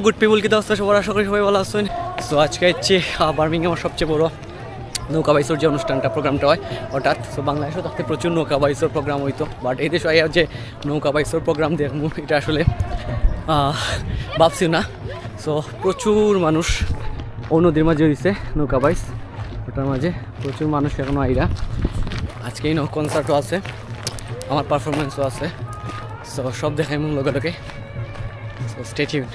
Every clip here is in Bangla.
গুড পিপুল কি অবস্থা সবার, আশা করি সবাই ভালো আছেন। সো আজকে হচ্ছে বার্মিংহামের সবচেয়ে বড় নৌকা বাইসর যে অনুষ্ঠানটা প্রোগ্রামটা হয় হঠাৎ। সো বাংলাদেশেও থাকতে প্রচুর নৌকা বাইসর প্রোগ্রাম হইতো, বাট এই দেশে যে নৌকা বাইসর প্রোগ্রাম দেখবো এটা আসলে ভাবছি না। সো প্রচুর মানুষ ও নদীর মাঝে হয়েছে নৌকা বাইস, ওটার মাঝে প্রচুর মানুষ এখনও আইরা। আজকেই কনসার্টও আছে, আমার পারফরমেন্সও আছে। সো সব দেখাই মূল লগে। So stay tuned.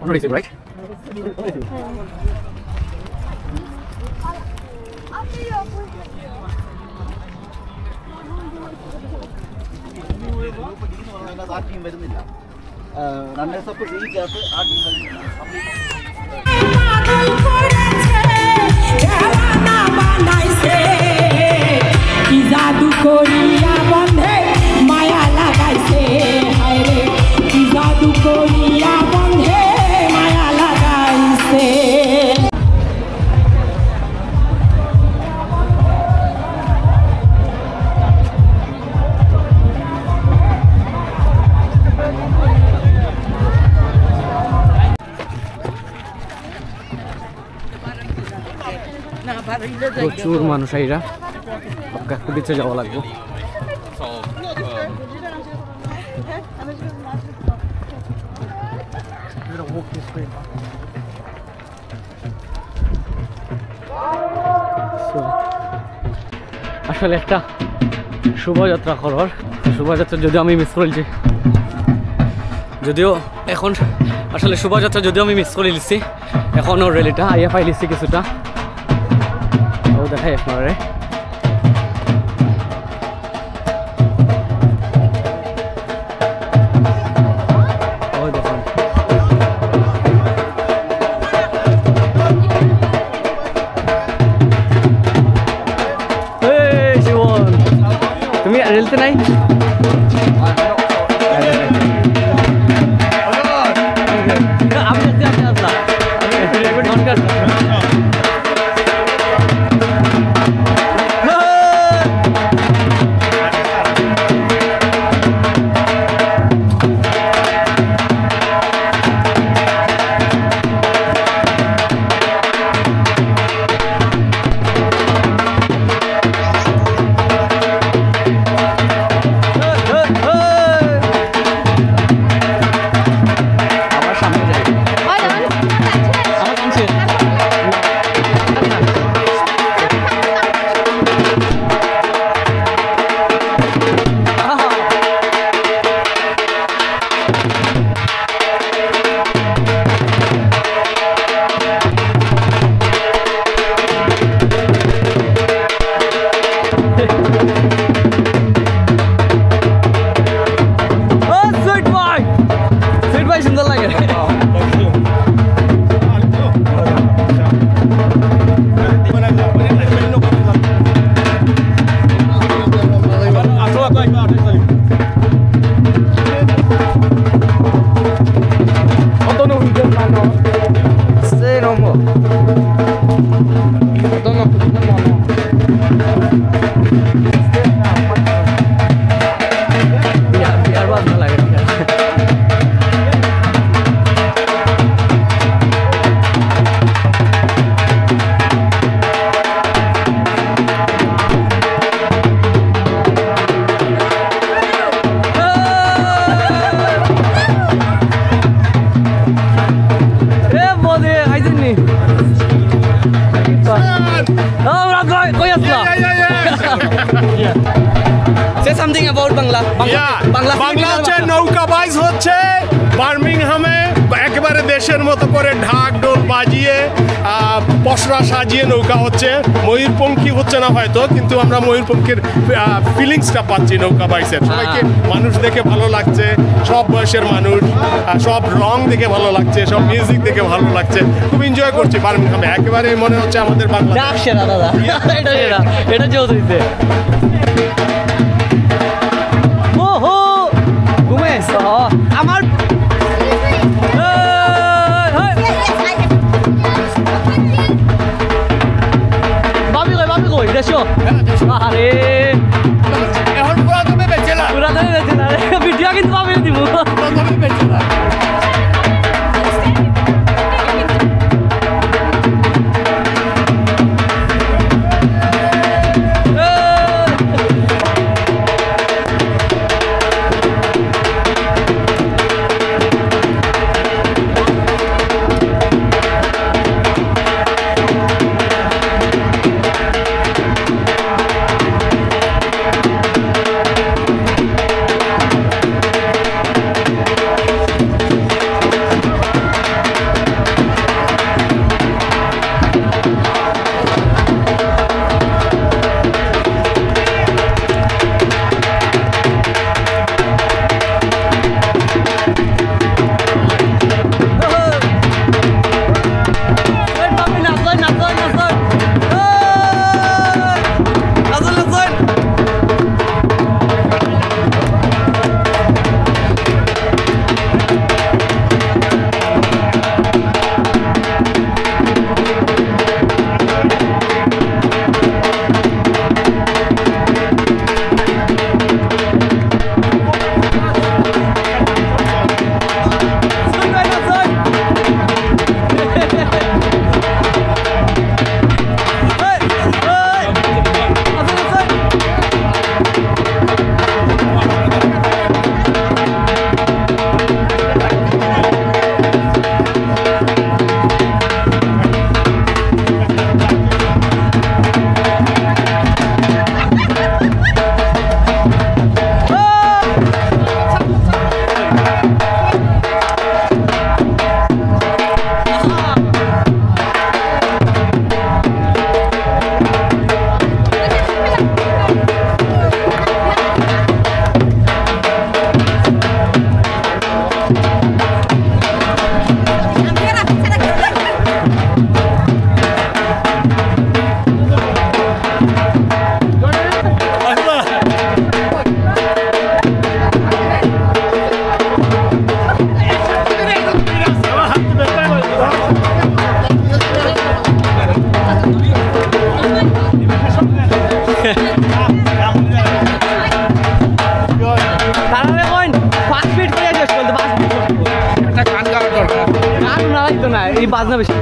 What is it, right? runners up to each other are জাদু করিয়া বন্ধে মায়া লাগাইছে, হায়রে কি জাদু করিয়া বন্ধে মায়া লাগাইছে। প্রচুর মানুষ আইরা, একটু দিচ্ছে যাওয়া লাগবে। আসলে একটা শোভাযাত্রা করার, শোভাযাত্রা যদিও আমি মিস করেছি, যদিও এখন আসলে শোভাযাত্রা যদিও আমি মিস করে লিখছি, এখনও রেলিটা আইয়া পাই লিখছি কিছুটা, ও দেখাই আপনারে। তুমি রেলতে নাই? Say something about Bangla. Bangla হচ্ছে নৌকা বাইচ হচ্ছে বার্মিংহামে একেবারে দেশের মতো করে ঢাক ঢোল বাজিয়ে পসরা সাজিয়ে নৌকা হচ্ছে। ময়ূরপঙ্খী হচ্ছে না হয়তো, কিন্তু আমরা ময়ূরপঙ্খীর ফিলিংসটা পাচ্ছি নৌকা বাইচের। সবাইকে মানুষ দেখে ভালো লাগছে, সব বয়সের মানুষ, সব রং দেখে ভালো লাগছে, সব মিউজিক দেখে ভালো লাগছে, খুব এনজয় করছি বার্মিংহামে। একেবারে মনে হচ্ছে আমাদের বাংলা এটা চৌধুরীতে আমার বাবি কই দেশো আরে বাজনা বেশি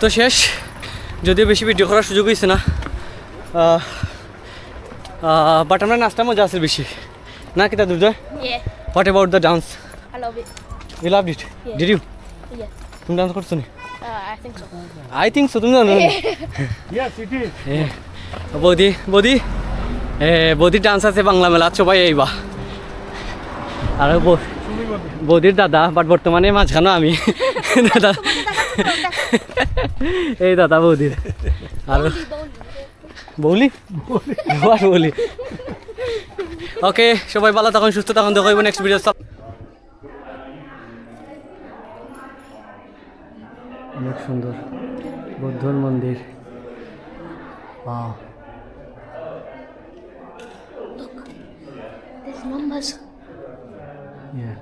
তো শেষ যদিও বেশি ভিডিও করার সুযোগ হয়েছে না বাট আমরা নাচটা মজা আছে বেশি না কিতা Durjoy what about the dance I love it. You loved it did you Yes. তুমি ডান্স করছো নি I think so. I think so তুমি জানো Yes, it is. বৌদি বৌদি বৌদির ডান্স আছে বাংলা মেলা সবাই এইবা আর বৌদির দাদা বাট বর্তমানে মাঝখানো আমি দাদা এই দাদা বৌদির আর বৌলি বৌলি ওকে সবাই ভালো তখন সুস্থ তখন দেখা হইব নেক্সট ভিডিও অনেক সুন্দর বৌদ্ধর মন্দির There's numbers. Yeah.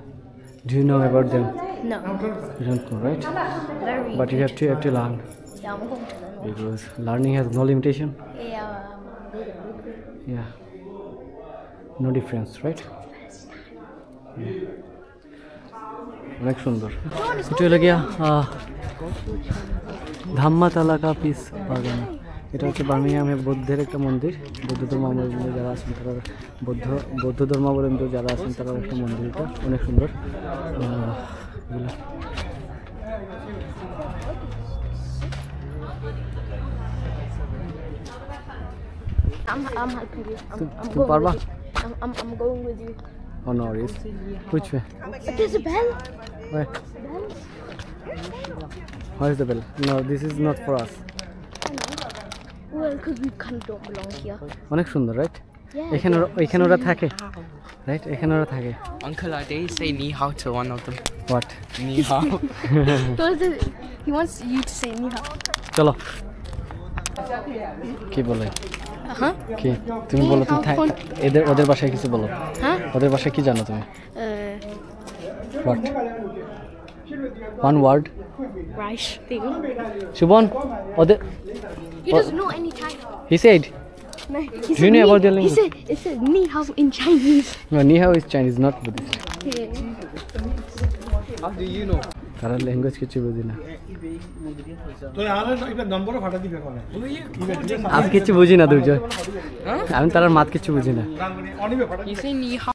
Do you know about them? No. You don't know, right? Very. But you have to learn Yeah, I'm going to learn. because learning has no limitation. Yeah. Yeah. No difference, right? অনেক সুন্দর এটা হলো গিয়া ধাম্মাতলা কা পিস বাগান এটা হচ্ছে বার্মিংহামে বৌদ্ধের একটা মন্দির বৌদ্ধ ধর্মাবলম্বী যারা আছেন তারা বৌদ্ধ ধর্মাবলম্বী যারা আছেন তারা একটা মন্দির এটা অনেক সুন্দর I'm helping you. I'm তুমি পারবা I'm going with you. Oh no, is which way? But there's a bell. Where? Where is the bell? No, this is not for us. Well, because we kind of don't belong here. অনেক সুন্দর, right? Yeah. এখানে ওরা থাকে, right? এখানে ওরা থাকে. Uncle, I did say ni hao to one of them. What? Ni hao. He wants you to say ni hao. চলো. কি বলে? Huh? কি? তুমি বলো তুমি ওদের ভাষায় কিছু বলো. Huh? ওদের ভাষায় কি জানো তুমি? What? One word. Rice thing. Shubon, ওদের He doesn't know any Chinese. he said No, Do you know about their language? It said ni hao in Chinese. no, ni hao is Chinese, not Buddhist. Yeah. How do you know? তারা ল্যাঙ্গুয়েজ কিছু বুঝি না আমি কিছু বুঝি না দুর্জয় আমি তার মাত কিছু বুঝি না You say ni hao.